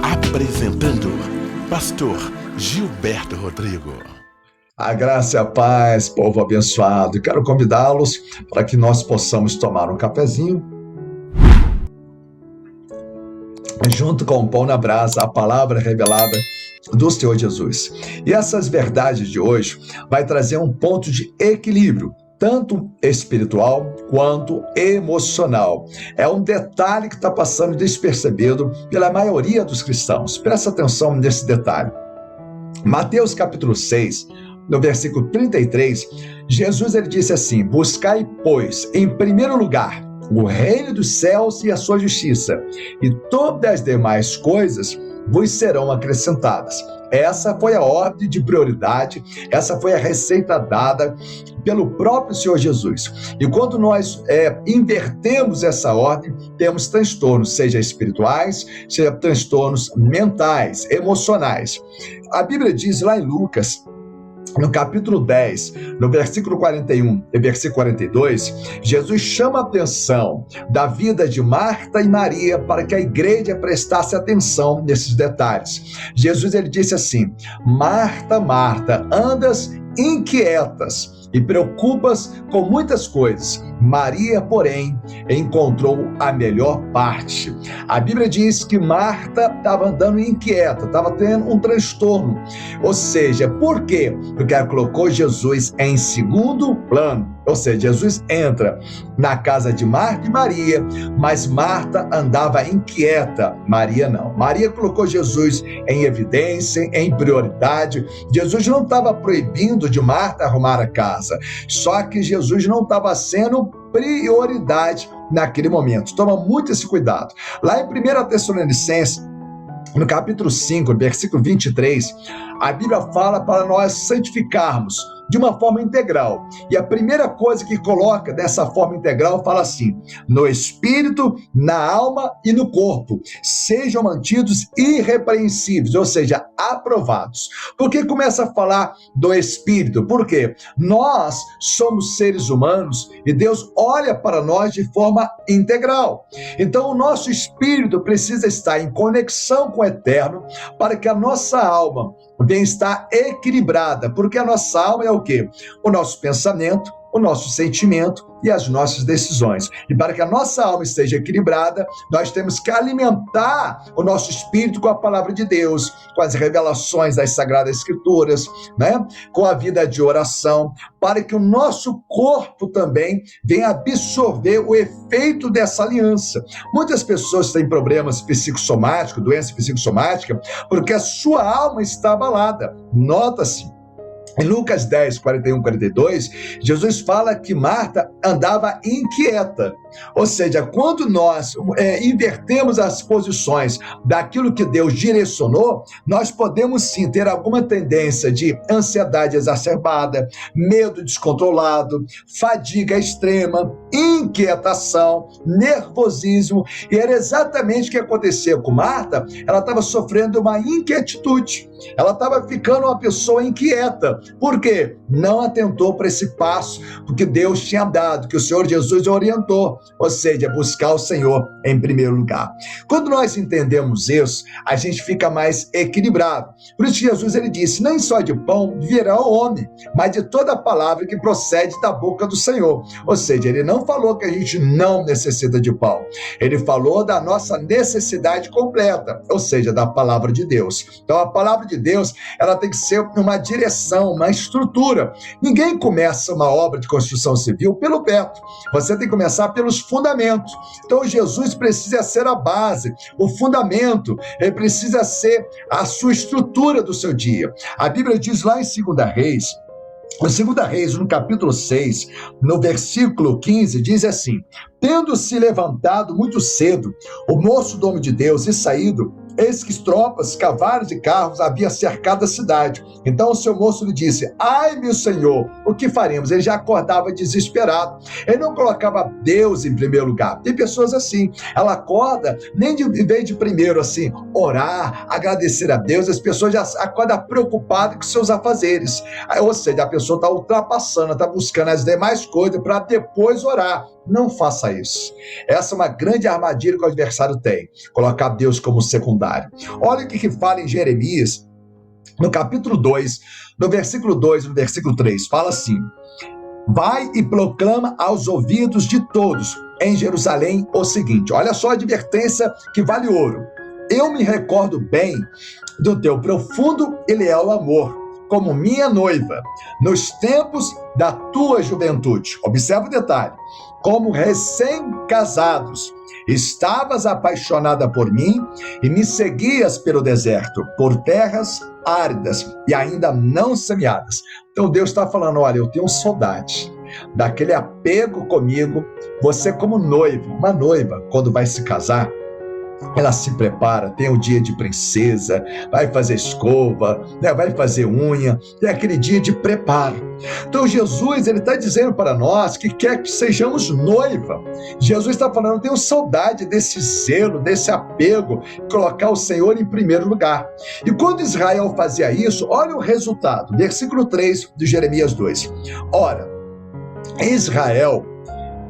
Apresentando Pastor Gilberto Rodrigo. A graça e a paz, povo abençoado. Quero convidá-los para que nós possamos tomar um cafezinho junto com o pão na brasa, a palavra revelada do Senhor Jesus. E essas verdades de hoje vai trazer um ponto de equilíbrio, tanto espiritual quanto emocional. É um detalhe que está passando despercebido pela maioria dos cristãos. Presta atenção nesse detalhe. Mateus capítulo 6, no versículo 33, Jesus ele disse assim: buscai, pois, em primeiro lugar, o reino dos céus e a sua justiça, e todas as demais coisas vos serão acrescentadas. Essa foi a ordem de prioridade, essa foi a receita dada pelo próprio Senhor Jesus. E quando nós invertemos essa ordem, temos transtornos, seja espirituais, seja transtornos mentais, emocionais. A Bíblia diz lá em Lucas, no capítulo 10, no versículo 41 e versículo 42, Jesus chama a atenção da vida de Marta e Maria para que a igreja prestasse atenção nesses detalhes. Jesus ele disse assim: Marta, Marta, andas inquietas e preocupas com muitas coisas. Maria, porém, encontrou a melhor parte. A Bíblia diz que Marta estava andando inquieta, estava tendo um transtorno. Ou seja, por quê? Porque ela colocou Jesus em segundo plano. Ou seja, Jesus entra na casa de Marta e Maria, mas Marta andava inquieta, Maria não. Maria colocou Jesus em evidência, em prioridade. Jesus não estava proibindo de Marta arrumar a casa, só que Jesus não estava sendo prioridade naquele momento. Toma muito esse cuidado. Lá em 1 Tessalonicenses, no capítulo 5, versículo 23, a Bíblia fala para nós santificarmos de uma forma integral. E a primeira coisa que coloca dessa forma integral fala assim: no espírito, na alma e no corpo, sejam mantidos irrepreensíveis, ou seja, aprovados. Por que começa a falar do espírito? Porque nós somos seres humanos e Deus olha para nós de forma integral. Então o nosso espírito precisa estar em conexão com o eterno para que a nossa alma venha estar equilibrada, porque a nossa alma é o quê? O nosso pensamento, o nosso sentimento e as nossas decisões. E para que a nossa alma esteja equilibrada, nós temos que alimentar o nosso espírito com a palavra de Deus, com as revelações das Sagradas Escrituras, né? Com a vida de oração, para que o nosso corpo também venha absorver o efeito dessa aliança. Muitas pessoas têm problemas psicossomáticos, doença psicossomática, porque a sua alma está abalada. Nota-se, em Lucas 10, 41, 42, Jesus fala que Marta andava inquieta. Ou seja, quando nós invertemos as posições daquilo que Deus direcionou, nós podemos sim ter alguma tendência de ansiedade exacerbada, medo descontrolado, fadiga extrema, inquietação, nervosismo. E era exatamente o que aconteceu com Marta. Ela estava sofrendo uma inquietude. Ela estava ficando uma pessoa inquieta. Por quê? Não atentou para esse passo que Deus tinha dado, que o Senhor Jesus orientou, ou seja, buscar o Senhor em primeiro lugar. Quando nós entendemos isso, a gente fica mais equilibrado. Por isso Jesus ele disse: nem só de pão viverá o homem, mas de toda a palavra que procede da boca do Senhor. Ou seja, ele não falou que a gente não necessita de pão. Ele falou da nossa necessidade completa, ou seja, da palavra de Deus. Então a palavra de Deus, ela tem que ser uma direção, uma estrutura. Ninguém começa uma obra de construção civil pelo teto. Você tem que começar pelos fundamentos. Então Jesus precisa ser a base, o fundamento, ele precisa ser a sua estrutura do seu dia. A Bíblia diz lá em 2 Reis, o 2 Reis, no capítulo 6, no versículo 15, diz assim: tendo se levantado muito cedo, o moço do homem de Deus e saído, Eis que tropas, cavalos e carros havia cercado a cidade. Então o seu moço lhe disse: ai, meu senhor, o que faremos? Ele já acordava desesperado. Ele não colocava Deus em primeiro lugar. Tem pessoas assim, ela acorda, nem em vez de primeiro assim, orar, agradecer a Deus, as pessoas já acordam preocupadas com seus afazeres. Ou seja, a pessoa está ultrapassando, está buscando as demais coisas para depois orar. Não faça isso. Essa é uma grande armadilha que o adversário tem, colocar Deus como secundário. Olha o que fala em Jeremias, no capítulo 2, no versículo 2, no versículo 3, fala assim: vai e proclama aos ouvidos de todos em Jerusalém o seguinte, olha só a advertência que vale ouro. Eu me recordo bem do teu profundo e leal amor, como minha noiva, nos tempos da tua juventude. Observa o detalhe. Como recém-casados, estavas apaixonada por mim e me seguias pelo deserto, por terras áridas e ainda não semeadas. Então Deus está falando, olha, eu tenho saudade daquele apego comigo. Você como noivo, uma noiva, quando vai se casar, ela se prepara, tem o dia de princesa, vai fazer escova, né, vai fazer unha, tem aquele dia de preparo. Então Jesus, ele está dizendo para nós que quer que sejamos noiva. Jesus está falando, eu tenho saudade desse zelo, desse apego, colocar o Senhor em primeiro lugar. E quando Israel fazia isso, olha o resultado, versículo 3 de Jeremias 2. Ora, Israel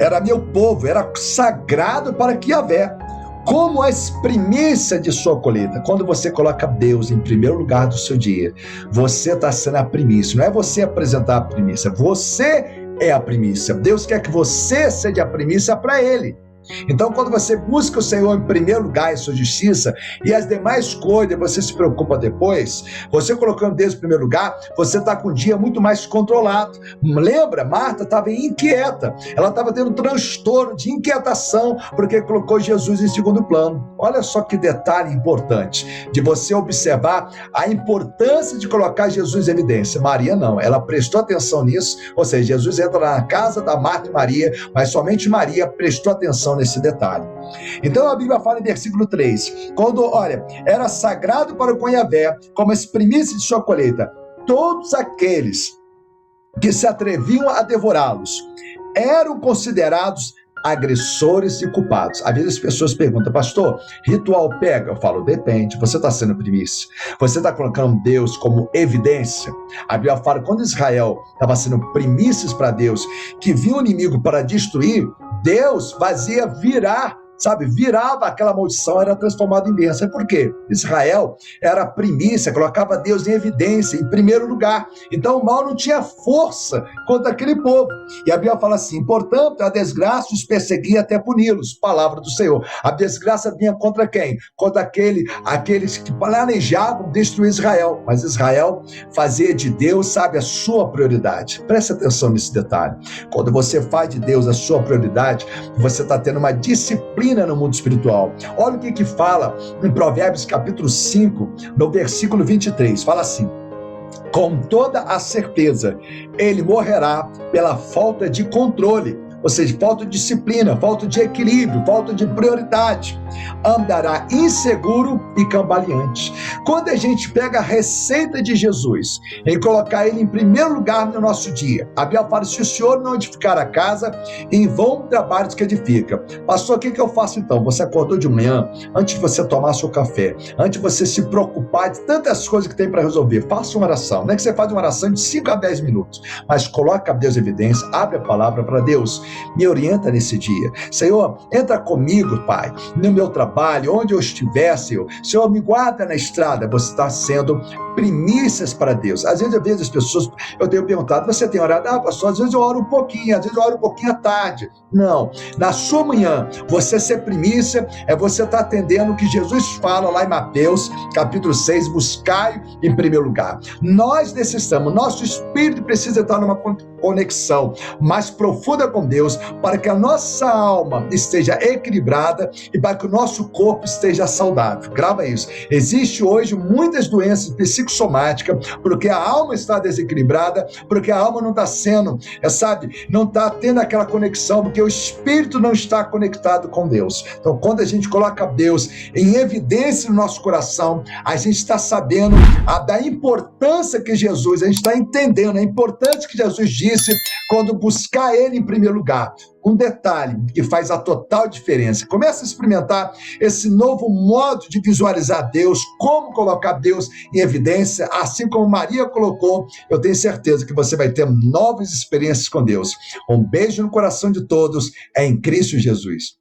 era meu povo, era sagrado para Yahvé, como as primícias de sua colheita. Quando você coloca Deus em primeiro lugar do seu dia, você está sendo a primícia. Não é você apresentar a primícia, você é a primícia. Deus quer que você seja a primícia para Ele. Então, quando você busca o Senhor em primeiro lugar, em sua justiça, e as demais coisas você se preocupa depois, você colocando Deus em primeiro lugar, você está com o dia muito mais controlado. Lembra? Marta estava inquieta, ela estava tendo transtorno de inquietação, porque colocou Jesus em segundo plano. Olha só que detalhe importante, de você observar a importância de colocar Jesus em evidência. Maria não, ela prestou atenção nisso, ou seja, Jesus entra na casa da Marta e Maria, mas somente Maria prestou atenção nesse detalhe. Então a Bíblia fala em versículo 3, quando, olha, era sagrado para o Yahvé, como as primícias de sua colheita, todos aqueles que se atreviam a devorá-los eram considerados agressores e culpados. Às vezes as pessoas perguntam, pastor, ritual pega? Eu falo, depende, você está sendo primícia, você está colocando Deus como evidência. A Bíblia fala, quando Israel estava sendo primícias para Deus, que vinha o inimigo para destruir, Deus fazia virar, sabe, virava aquela maldição, era transformada em bênção. Por quê? Israel era primícia, colocava Deus em evidência, em primeiro lugar. Então o mal não tinha força contra aquele povo. E a Bíblia fala assim, portanto, a desgraça os perseguia até puni-los. Palavra do Senhor. A desgraça vinha contra quem? Contra aqueles que planejavam destruir Israel. Mas Israel fazia de Deus, sabe, a sua prioridade. Preste atenção nesse detalhe. Quando você faz de Deus a sua prioridade, você está tendo uma disciplina no mundo espiritual. Olha o que fala em Provérbios capítulo 5, no versículo 23, fala assim, com toda a certeza, ele morrerá pela falta de controle, ou seja, falta de disciplina, falta de equilíbrio, falta de prioridade. Andará inseguro e cambaleante. Quando a gente pega a receita de Jesus em colocar ele em primeiro lugar no nosso dia, a Bíblia fala, se o Senhor não edificar a casa, em vão trabalhos que edifica. Pastor, o que eu faço então? Você acordou de manhã, antes de você tomar seu café, antes de você se preocupar de tantas coisas que tem para resolver, faça uma oração. Não é que você faz uma oração de 5 a 10 minutos, mas coloca Deus em evidência, abre a palavra para Deus, me orienta nesse dia. Senhor, entra comigo, Pai, no meu trabalho, onde eu estiver, Senhor, me guarda na estrada. Você está sendo primícias para Deus. Às vezes as pessoas, eu tenho perguntado, você tem orado? Ah, pastor, às vezes eu oro um pouquinho, às vezes eu oro um pouquinho à tarde. Não, na sua manhã, você ser primícia é você estar atendendo o que Jesus fala lá em Mateus, capítulo 6, buscai em primeiro lugar. Nós necessitamos, nosso espírito precisa estar numa conexão mais profunda com Deus, para que a nossa alma esteja equilibrada e para que o nosso corpo esteja saudável. Grava isso. Existe hoje muitas doenças psicológicas psicossomática, porque a alma está desequilibrada, porque a alma não está sendo, não está tendo aquela conexão, porque o espírito não está conectado com Deus. Então, quando a gente coloca Deus em evidência no nosso coração, a gente está sabendo da importância que Jesus, a gente está entendendo a importância que Jesus disse quando buscar Ele em primeiro lugar. Um detalhe que faz a total diferença. Começa a experimentar esse novo modo de visualizar Deus, como colocar Deus em evidência, assim como Maria colocou. Eu tenho certeza que você vai ter novas experiências com Deus. Um beijo no coração de todos, em Cristo Jesus.